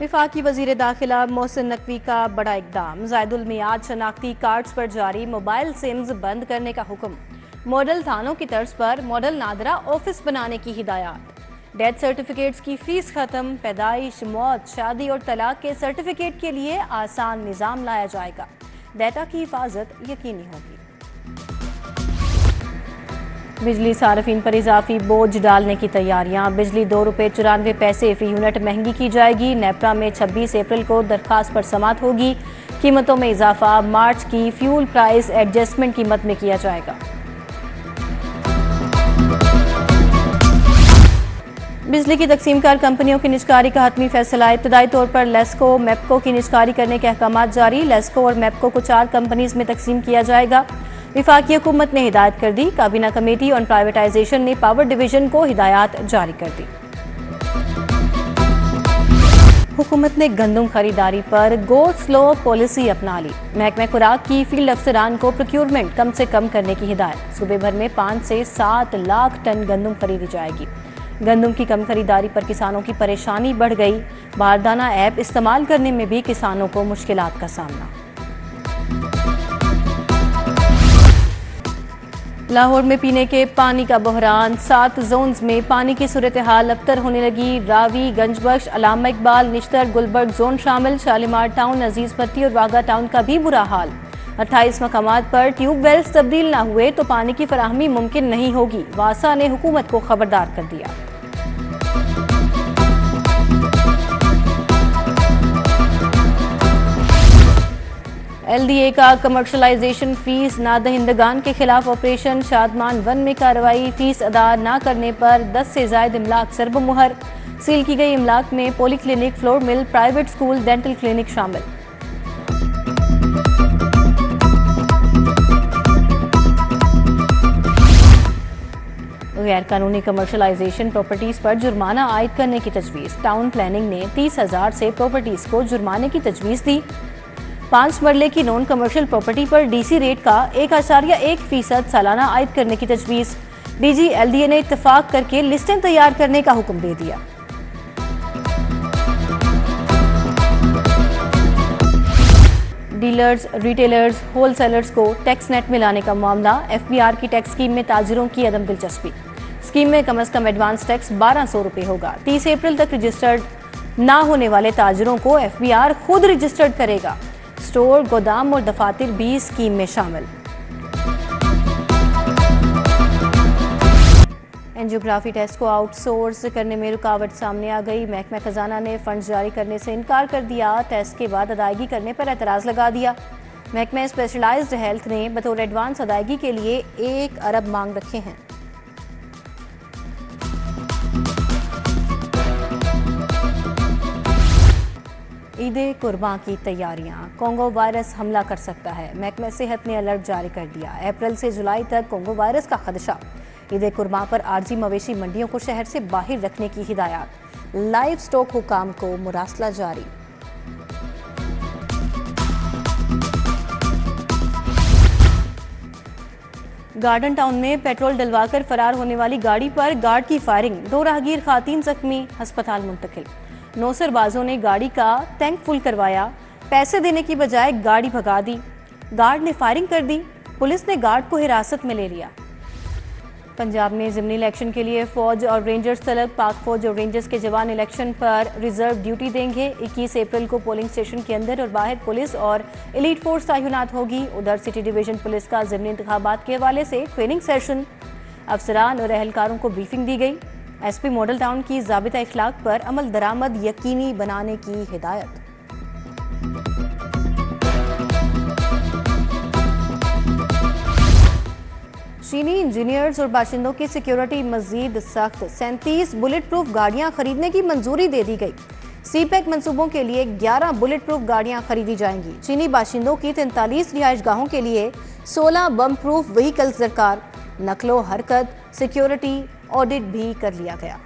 वफाकी वजीर दाखिला मोहसिन नकवी का बड़ा इकदाम। ज़ायदुल मियाद शनाख्ती कार्ड्स पर जारी मोबाइल सिम्स बंद करने का हुक्म। मॉडल थानों की तर्ज पर मॉडल नादरा ऑफिस बनाने की हिदायत। डेथ सर्टिफिकेट्स की फीस खत्म। पैदाइश, मौत, शादी और तलाक के सर्टिफिकेट के लिए आसान निज़ाम लाया जाएगा। डेटा की हिफाजत यकीनी होगी। बिजली सार्फिन पर इजाफी बोझ डालने की तैयारियां। बिजली ₹2.94 फी यूनिट महंगी की जाएगी। नेपरा में 26 अप्रैल को दरखास्त पर समात होगी। कीमतों में इजाफा मार्च की फ्यूल प्राइस एडजस्टमेंट कीमत में किया जाएगा। बिजली की तकसीमकार कंपनियों की निजकारी का हतमी फैसला। इब्तदाई तौर पर लेस्को मेपको की निजकारी करने के अहकाम जारी। लेस्को और मेपको को 4 कंपनीज में तकसीम किया जाएगा। वफाकी हुकूमत ने हिदायत कर दी। काबीना कमेटी ऑन प्राइवेटाइजेशन ने पावर डिवीजन को हिदायत जारी कर दी। हुकूमत ने गंदम खरीदारी पर गो स्लो पॉलिसी अपना ली। महकमा खुराक की फील्ड अफसरान को प्रोक्योरमेंट कम से कम करने की हिदायत। सूबे भर में 5 से 7 लाख टन गंदम खरीदी जाएगी। गंदम की कम खरीदारी पर किसानों की परेशानी बढ़ गई। बारदाना ऐप इस्तेमाल करने में भी किसानों को मुश्किलात का सामना। लाहौर में पीने के पानी का बहरान। 7 जोन्स में पानी की सूरत हाल अबतर होने लगी। रावी, गंजबख्श, अलामा इकबाल, निश्तर, गुलबर्ग जोन शामिल। शालीमार टाउन, अजीज पट्टी और वाघा टाउन का भी बुरा हाल। 28 मकामात पर ट्यूबवेल्स तब्दील न हुए तो पानी की फराहमी मुमकिन नहीं होगी। वासा ने हुकूमत को खबरदार कर दिया। LDA का कमर्शलाइजेशन फीस नादहिंदगान के खिलाफ ऑपरेशन शादमान 1 में कार्रवाई। फीस अदा न करने पर 10 से ज्यादा इमलाक सरब मुहर। सील की गई इमलाक में polyclinic, flour mill, private school, dental clinic शामिल। गैर कानूनी कमर्शलाइजेशन प्रॉपर्टीज पर जुर्माना आयद करने की तजवीज़। टाउन प्लानिंग ने 30,000 से प्रॉपर्टीज को जुर्माने की तजवीज़ दी। 5 मरले की नॉन कमर्शियल प्रॉपर्टी पर DC रेट का 1.1% सालाना आयद करने की तजवीज़। DG LDA ने इत्तफाक करके लिस्टें तैयार करने का हुक्म दे दिया। डीलर्स, रिटेलर्स, होलसेलर्स को टैक्स नेट में लाने का मामला। FBR की टैक्स स्कीम में ताजिरों की अदम दिलचस्पी। स्कीम में कम से कम एडवांस टैक्स ₹1200 होगा। 30 अप्रैल तक रजिस्टर्ड ना होने वाले ताजिरों को FBR खुद रजिस्टर्ड करेगा। स्टोर, गोदाम और दफातर भी स्कीम में शामिल। एंजियोग्राफी टेस्ट को आउटसोर्स करने में रुकावट सामने आ गई। महकमा खजाना ने फंड जारी करने से इनकार कर दिया। टेस्ट के बाद अदायगी करने पर एतराज लगा दिया। महकमा स्पेशलाइज्ड हेल्थ ने बतौर एडवांस अदायगी के लिए 1 अरब मांग रखे हैं। ईद कुर्बान की तैयारियां। कोंगो वायरस हमला कर सकता है। महकमा सेहत ने अलर्ट जारी कर दिया। अप्रैल से जुलाई तक कोंगो वायरस का खदशा। ईद कुर्बान पर आरजी मवेशी मंडियों को शहर से बाहर रखने की हिदायत। लाइव स्टॉक हुकाम को मुरासला जारी। गार्डन टाउन में पेट्रोल डलवाकर फरार होने वाली गाड़ी पर गार्ड की फायरिंग। 2 राहगीर खातीन जख्मी, अस्पताल मुंतकिल। नौसरबाजों ने गाड़ी का टैंक फुल करवाया। पैसे देने की बजाय गाड़ी भगा दी। गार्ड ने फायरिंग कर दी। पुलिस ने गार्ड को हिरासत में ले लिया। पंजाब में ज़िमनी इलेक्शन के लिए फौज और रेंजर्स तलब। पाक फौज और रेंजर्स के जवान इलेक्शन पर रिजर्व ड्यूटी देंगे। 21 अप्रैल को पोलिंग स्टेशन के अंदर और बाहर पुलिस और एलीट फोर्स तैनात होगी। उधर सिटी डिवीजन पुलिस का ज़िमनी इंतखाबात के हवाले से ट्रेनिंग सेशन। अफसरान और एहलकारों को ब्रीफिंग दी गई। SP मॉडल टाउन की ज़ाबिता इखलाक पर अमल दरामद यकीनी बनाने की हिदायत। चीनी इंजीनियर्स और बाशिंदों की सिक्योरिटी मजीद सख्त। 37 बुलेट प्रूफ गाड़ियां खरीदने की मंजूरी दे दी गई। CPEC मंसूबों के लिए 11 बुलेट प्रूफ गाड़ियां खरीदी जाएंगी। चीनी बाशिंदों की 43 रिहाइश गाहों के लिए 16 बम प्रूफ व्हीकल्स दरकार। नकलो हरकत सिक्योरिटी ऑडिट भी कर लिया गया।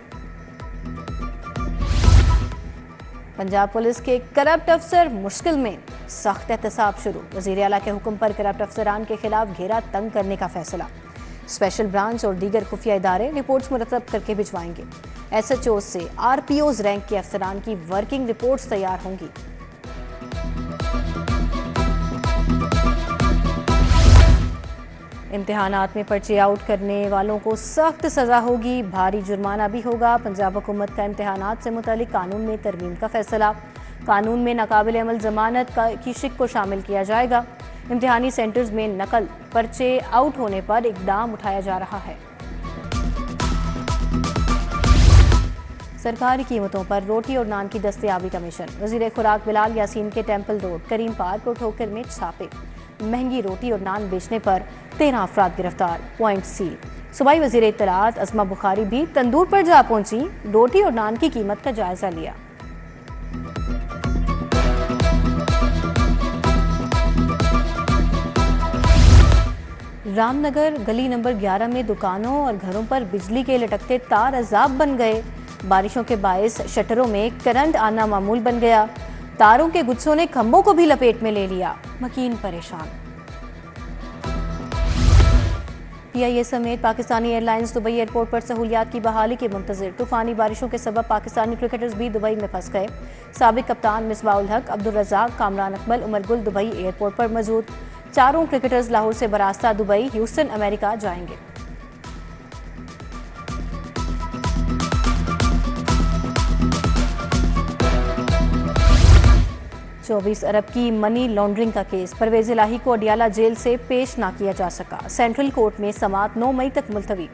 पंजाब पुलिस के करप्ट अफसर मुश्किल में। सख्त एहतसाब शुरू। वज़ीर आला के हुक्म पर करप्ट अफसरान के खिलाफ घेरा तंग करने का फैसला। स्पेशल ब्रांच और दीगर खुफिया इदारे रिपोर्ट्स मुरतब करके भिजवाएंगे। SHO से RPOs रैंक के अफसरान की वर्किंग रिपोर्ट्स तैयार होंगी। इम्तिहानात में पर्चे आउट करने वालों को सख्त सजा होगी, भारी जुर्माना भी होगा। पंजाब हुकूमत का इम्तिहानात से मुतालिक कानून में तरमीम का फैसला। कानून में नाकाबिल अमल जमानत की शिक को शामिल किया जाएगा। इम्तिहानी सेंटर्स में नकल पर्चे आउट होने पर इकदाम उठाया जा रहा है। सरकारी कीमतों पर रोटी और नान की दस्तयाबी का मिशन। वजीर खुराक बिलाल यासीन के टेम्पल रोड करीम पार्क और ठोकर में छापे। महंगी रोटी और नान बेचने पर 13 अफराद गिरफ्तार, पॉइंट सील। सूबाई वजीर इत्तलात अज़मा बुखारी भी तंदूर पर जा पहुंची, रोटी और नान की कीमत का जायजा लिया। रामनगर गली नंबर 11 में दुकानों और घरों पर बिजली के लटकते तार अजाब बन गए। बारिशों के बायस शटरों में करंट आना मामूल बन गया। तारों के गुच्छों ने खंभों को भी लपेट में ले लिया, मकीन परेशान। PIA समेत पाकिस्तानी एयरलाइंस दुबई एयरपोर्ट पर सहूलियात की बहाली के मुंतजिर। तूफानी बारिशों के सबब पाकिस्तानी क्रिकेटर्स भी दुबई में फंस गए। साबिक कप्तान मिसबाउल हक, अब्दुल रज़ाक, कामरान अकमल, उमर गुल दुबई एयरपोर्ट पर मौजूद। चारों क्रिकेटर्स लाहौर से बरास्ता दुबई, ह्यूस्टन, अमेरिका जाएंगे। ₹24 अरब की मनी लॉन्ड्रिंग का केस। परवेज इलाही को अडियाला जेल से पेश ना किया जा सका। सेंट्रल कोर्ट में समाअत 9 मई तक मुलतवी।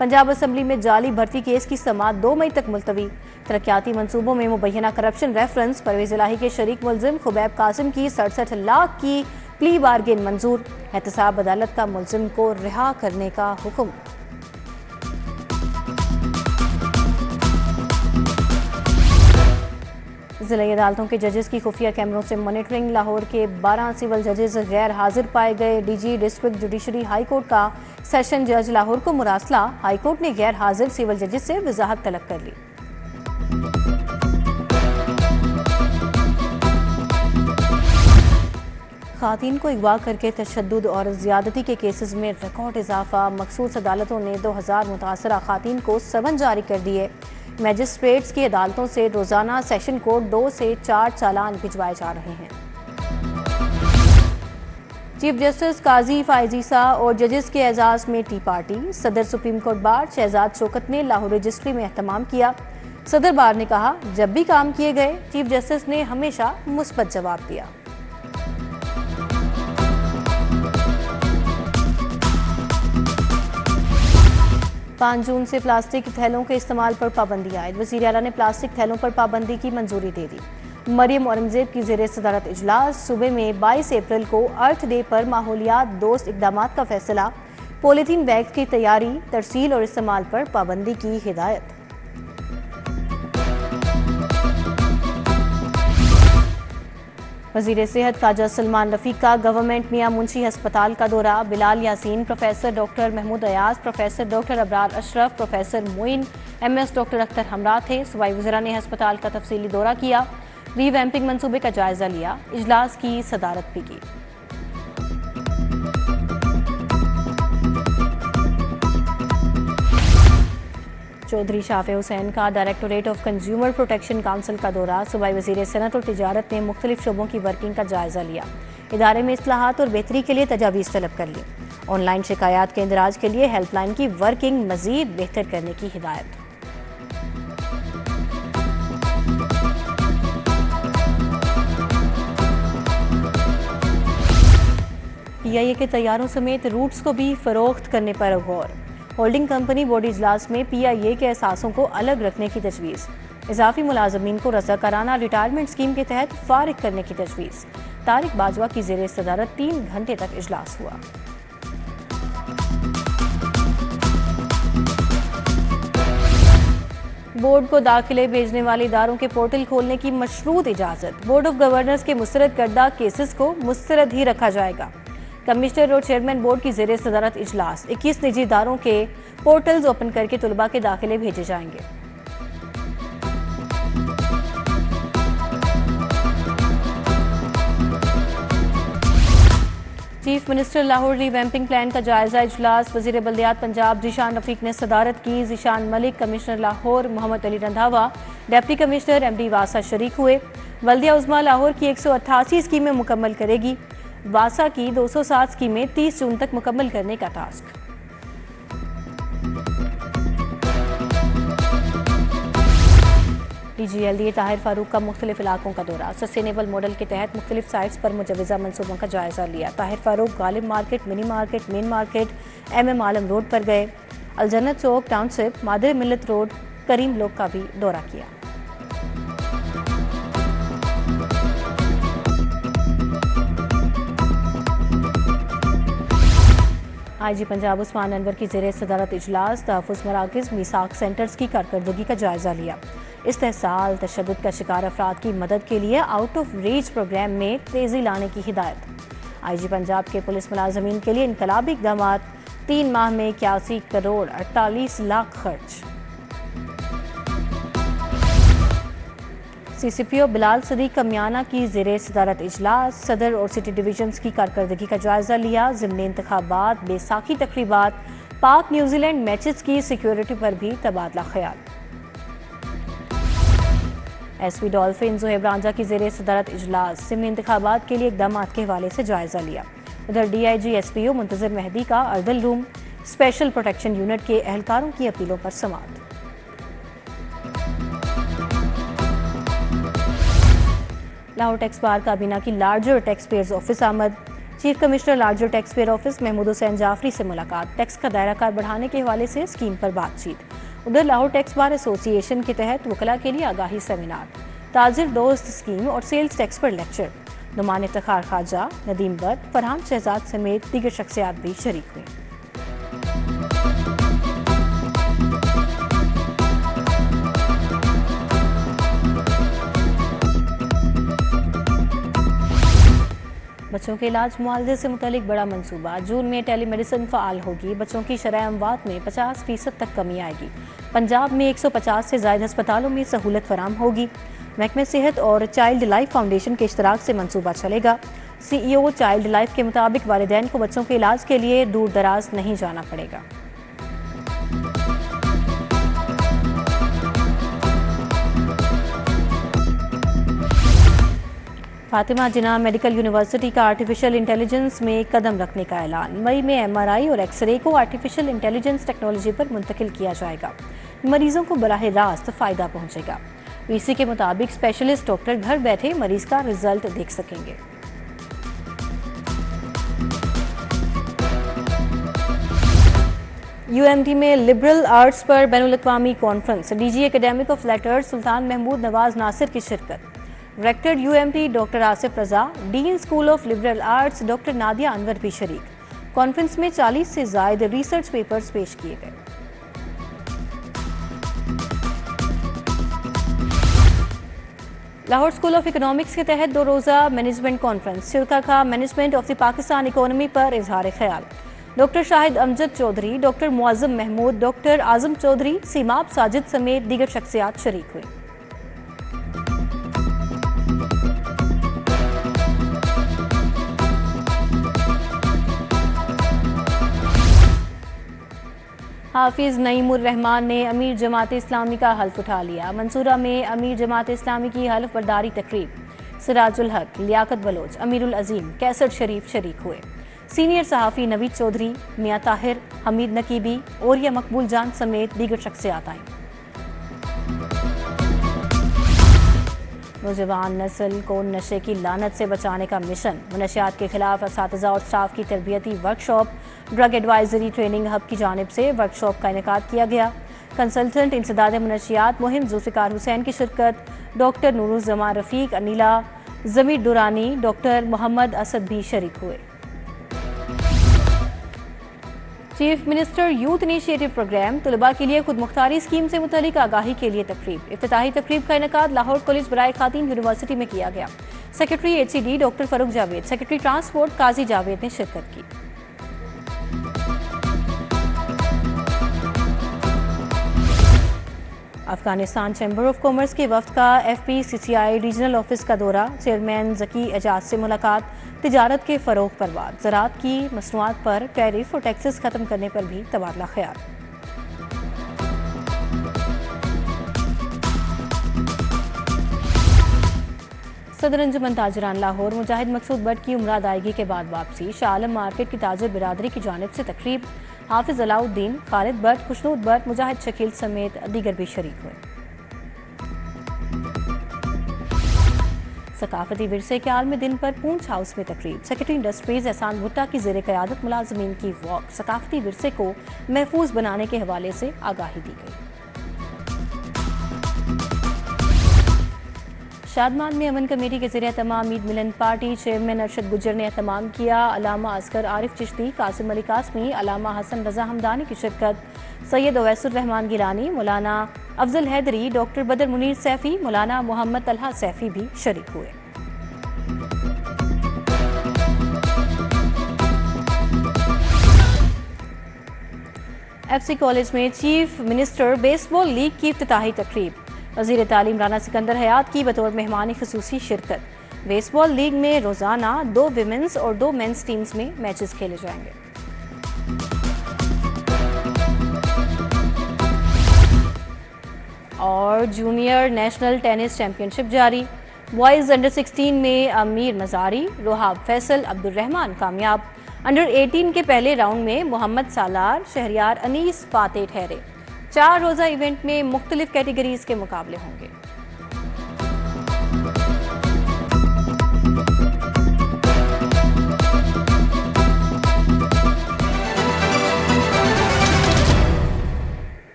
पंजाब असम्बली में जाली भर्ती केस की समाअत 2 मई तक मुलतवी। तरक्याती मंसूबों में मुबैना करप्शन रेफरेंस। परवेज इलाही के शरीक मुलजिम खुबैब कासिम की 67 लाख की प्ली बारगेन मंजूर। एहतसाब अदालत का मुलजिम को रिहा करने का हुक्म। जिला अदालतों के जजेस की खुफिया कैमरों से मॉनिटरिंग। लाहौर के 12 सिविल जजेस गैर हाजिर पाए गए। DG district judiciary high court का सेशन जज लाहौर को मुरासला। हाई कोर्ट ने गैर हाजिर सिविल जजेस से वजाहत तलब कर ली। खातून को अगवा करके तशद्दुद और ज़्यादती के केसेस में रिकॉर्ड इजाफा। मखसूस अदालतों ने 2000 मुतासरा खातून को समन जारी कर दिए। मैजिस्ट्रेट्स की अदालतों से रोजाना सेशन कोर्ट 2 से 4 चालान भिजवाए जा रहे हैं। चीफ जस्टिस काजी फायजीसा और जजेस के एजाज में टी पार्टी। सदर supreme court bar Shahzad Shaukat ने लाहौर रजिस्ट्री में एहतमाम किया। सदर बार ने कहा, जब भी काम किए गए चीफ जस्टिस ने हमेशा मुस्बत जवाब दिया। पाँच जून से प्लास्टिक थैलों के इस्तेमाल पर पाबंदी आयद। वज़ीर आला ने प्लास्टिक थैलों पर पाबंदी की मंजूरी दे दी। मरियम औरंगजेब की ज़ेर सदारत इजलास। सूबे में 22 अप्रैल को अर्थ डे पर माहौलियात दोस्त इकदामात का फैसला। पॉलीथीन बैग की तैयारी, तरसील और इस्तेमाल पर पाबंदी की हिदायत। वज़ीर सेहत ख्वाजा सलमान रफ़ीक का गवर्नमेंट मियां मुंशी हस्पताल का दौरा। Bilal Yasin, professor doctor Mahmood Ayaz, professor doctor Abrar Ashraf, professor Moin, MS doctor Akhtar हमरा थे। सूबाई वज़रा ने हस्पताल का तफसीली दौरा किया। रीवैम्पिंग मंसूबे का जायजा लिया। इजलास की सदारत भी की। चौधरी शाफे हुसैन का directorate of consumer protection council का दौरा। सूबाई वज़ीर सनअत और तिजारत ने मुख्तलिफ शोबों की वर्किंग का जायजा लिया। इदारे में इस्लाहात और बेहतरी के लिए तजावीज़ तलब कर ली। ऑनलाइन शिकायत के इंदराज के लिए हेल्पलाइन की वर्किंग मज़ीद बेहतर करने की हिदायत। PIA के तैयारों समेत रूट्स को भी फरोख्त करने पर गौर। होल्डिंग कंपनी बोर्ड इजलास में PIA के एहसासों को अलग रखने की तजवीज़। इजाफी मुलाजमीन को रज़ाकाराना रिटायरमेंट स्कीम के तहत फारिग करने की तजवीज़। तारिक बाजवा की ज़ेर सदारत 3 घंटे तक इजलास हुआ। बोर्ड को दाखिले भेजने वाले इदारों के पोर्टल खोलने की मशरूत इजाज़त। बोर्ड ऑफ गवर्नर्स के मुस्तरद करदा केसेस को मुस्तरद ही रखा जाएगा। कमिश्नर और चेयरमैन बोर्ड की ज़ेर सदारत इजलास। 21 निजी इदारों के पोर्टल्स ओपन करके तलबा के दाखिले भेजे जाएंगे। Chief minister Lahore revamping plan का जायजा इजलास। वजीर बल्दियात पंजाब जीशान रफीक ने सदारत की। Zeeshan Malik, commissioner Lahore Mohammad Ali Randhawa, deputy commissioner MD वासा शरीक हुए। बल्दिया उज़्मा लाहौर की 188 स्कीमें मुकम्मल करेगी। वासा की 207 स्कीमें 30 जून तक मुकम्मल करने का टास्क। DGLD ताहिर फारूक का मुख्तलिफ इलाकों का दौरा। सस्टेनेबल मॉडल के तहत मुख्तलिफ साइट्स पर मुजवज़ा मनसूबों का जायजा लिया। Tahir Farooq Ghalib market, mini market, main market, MM आलम रोड पर गए। अलजन्नत चौक, टाउनशिप, मादर मिल्लत रोड, करीम लोक का भी दौरा किया। IG पंजाब उस्मान अनवर की ज़ेरे सदारत इजलास। तहफ़्फ़ुज़ मराकज़, मीसाक सेंटर्स की कारकर्दगी का जायजा लिया। इस्तेहसाल तशद्दुद का शिकार अफराद की मदद के लिए आउट ऑफ रीच प्रोग्राम में तेज़ी लाने की हिदायत। IG पंजाब के पुलिस मुलाजमीन के लिए इनकलाबी इक़दाम। 3 माह में 81 करोड़ 48 लाख खर्च। CCPO बिलाल सदीक कमियाना की ज़ेरे सदारत इजलास। सदर और सिटी डिवीजन्स की कारकर्दगी का जायजा लिया। ज़िमनी इंतखाबात, बैसाखी तकरीबात, पाक न्यूजीलैंड मैचेस की सिक्योरिटी पर भी तबादला ख्याल। SP डॉल्फिन ज़ुहैब रांझा की ज़ेरे सदारत इजलास। ज़िमनी इंतखाबात के लिए इक़दाम के हवाले से जायजा लिया। उधर DIG SPO मुंतज़िर मेहदी का अर्दल रूम, स्पेशल प्रोटेक्शन यूनिट के एहलकारों की अपीलों पर समाअत। लाहौर टैक्स बार काबीना की लार्जर टैक्स पेयर्स ऑफिस आमद। Chief commissioner larger tax payer office Mahmood Hussain Jafri से मुलाकात। टैक्स का दायरा कार बढ़ाने के हवाले से स्कीम पर बातचीत। उधर लाहौर टैक्स बार एसोसिएशन के तहत वकला के लिए आगाही सेमिनार। ताजिर दोस्त स्कीम और सेल्स टैक्स पर लेक्चर। नुमान इफ्तिखार खाजा, नदीम बट, फरहान शहजाद समेत दीगर शख्सियात भी शरीक हुई। बच्चों के इलाज मुआवजे से मुतालिक बड़ा मंसूबा। जून में टेलीमेडिसिन फ़ाल होगी। बच्चों की शरह अमवात में 50% तक कमी आएगी। पंजाब में 150 से ज़ायद अस्पतालों में सहूलत फराम होगी। महकमे सेहत और चाइल्ड लाइफ फाउंडेशन के इश्तराक से मंसूबा चलेगा। CEO चाइल्ड लाइफ के मुताबिक वालिदैन को बच्चों के इलाज के लिए दूर दराज नहीं जाना पड़ेगा। फातिमा जिन्ना मेडिकल यूनिवर्सिटी का आर्टिफिशियल इंटेलिजेंस में कदम रखने का ऐलान। मई में MRI और एक्सरे को आर्टिफिशियल इंटेलिजेंस टेक्नोलॉजी पर मुंतकिल किया जाएगा। मरीजों को बराह रास्त फ़ायदा पहुंचेगा। VC के मुताबिक स्पेशलिस्ट डॉक्टर घर बैठे मरीज का रिजल्ट देख सकेंगे। UMT में लिबरल आर्ट्स पर बैनुल-अक़वामी conference. DG academic of letters Sultan Mahmood Nawaz Nasir की शिरकत। Rector UMT doctor Asif Raza, dean school of liberal arts doctor Nadia Anwar भी शरीक। कॉन्फ्रेंस में 40 से ज़ायद रिसर्च पेपर्स पेश किए गए। लाहौर स्कूल ऑफ इकोनॉमिक्स के तहत 2 रोज़ा मैनेजमेंट कॉन्फ्रेंस। शुरा का management of the Pakistan economy पर इजहार ख्याल। Doctor Shahid Amjad Chaudhry, doctor Muazzam Mahmood, doctor Azam Chaudhry, Seemab Sajid समेत दीगर शख्सियात शरीक हुई। हाफिज़ नईमुर रहमान ने अमीर जमात इस्लामी का हल्फ उठा लिया। मंसूरा में अमीर जमात इस्लामी की हल्फ बर्दारी तकरीब। सिराजुल हक, लियाकत बलोच, अमीरुल अजीम, कैसर शरीफ शरीक हुए। सीनियर सहाफ़ी नवीद चौधरी, मियाँ ताहिर, हमीद नकीबी, ओरिया मकबूल जान समेत दीगर शख्सियात आईं। नौजवान नस्ल को नशे की लानत से बचाने का मिशन। नशियात के खिलाफ असातिज़ा और स्टाफ की तरबियती workshop. Drug advisory training hub की जानिब से वर्कशॉप का इनेकाद किया गया। कंसल्टेंट इंसदाद मुनशियात मुहिम जुल्फ़िकार हुसैन की शिरकत। डॉक्टर नूरुज़्ज़मा रफ़ीक, अनिला ज़मीर दुरानी, डॉक्टर मोहम्मद असद भी शरीक हुए। Chief minister youth initiative programme तलबा के लिए खुद मुख्तारी स्कीम से मुतालिक आगाही के लिए तकरीब। इफ्तिताही तकरीब का इनेकाद लाहौर कॉलेज बराए खातीन यूनिवर्सिटी में किया गया। Secretary HCD doctor Farooq Javed, secretary transport Qazi Javed ने शिरकत की। अफगानिस्तान चैम्बर ऑफ कॉमर्स के वफ्द का FPCCI रीजनल ऑफिस का दौरा। चेयरमैन जकी एजाज से मुलाकात। तिजारत के फ़रोग पर बात, ज़राअत की मसनूआत पर टैरिफ और टैक्सेस ख़त्म करने पर भी तबादला ख्याल। सदर अंजुमन ताजरान लाहौर मुजाहिद मकसूद बट की उम्र अदायगी के बाद वापसी, शाह आलम मार्केट की ताजर बिरादरी की जानिब से तकरीब, हाफिज अलाउद्दीन, खालिद बट, खुशनूद बट, मुजाहिद शकील समेत दीगर भी शरीक हुए। सकाफती विरसे के आलमी दिन पर पूंछ हाउस में तकरीब, सेक्रेटरी इंडस्ट्रीज एहसान भुट्टा की ज़ेर क़यादत मुलाजमीन की वॉक, सकाफती विरसे को महफूज बनाने के हवाले से आगाही दी गई। शादमान में अमन कमेटी के ज़रिए तमाम ईद मिलन पार्टी चेयरमैन अरशद गुज्जर ने एहतमाम किया। अलामा असगर आरिफ चिश्ती, कासिम अली कासमी, अलामा हसन रजा हमदानी की शिरकत, सैयद ओवैसुर रहमान गिलानी, मौलाना अफजल हैदरी, डॉक्टर बदर मुनीर सैफी, मौलाना मोहम्मद तलहा सैफी भी शरीक हुए। FC कॉलेज में चीफ मिनिस्टर बेसबॉल लीग की इफ्तिताही तकरीब, वज़ीर तालीम राना सिकंदर हयात की बतौर मेहमान ख़ुसूसी शिरकत। बेसबॉल लीग में रोज़ाना 2 विमेंस और 2 मेंस टीम्स में मैचेस खेले जाएंगे। और जूनियर नेशनल टेनिस चैंपियनशिप जारी, बॉयज़ अंडर 16 में अमीर मज़ारी, रोहाब फैसल, अब्दुल रहमान कामयाब। अंडर 18 के पहले राउंड में मोहम्मद सालार, शहरियार अनीस फातेह ठहरे। 4 रोज़ा इवेंट में मुख्तलिफ कैटेगरीज के मुकाबले होंगे।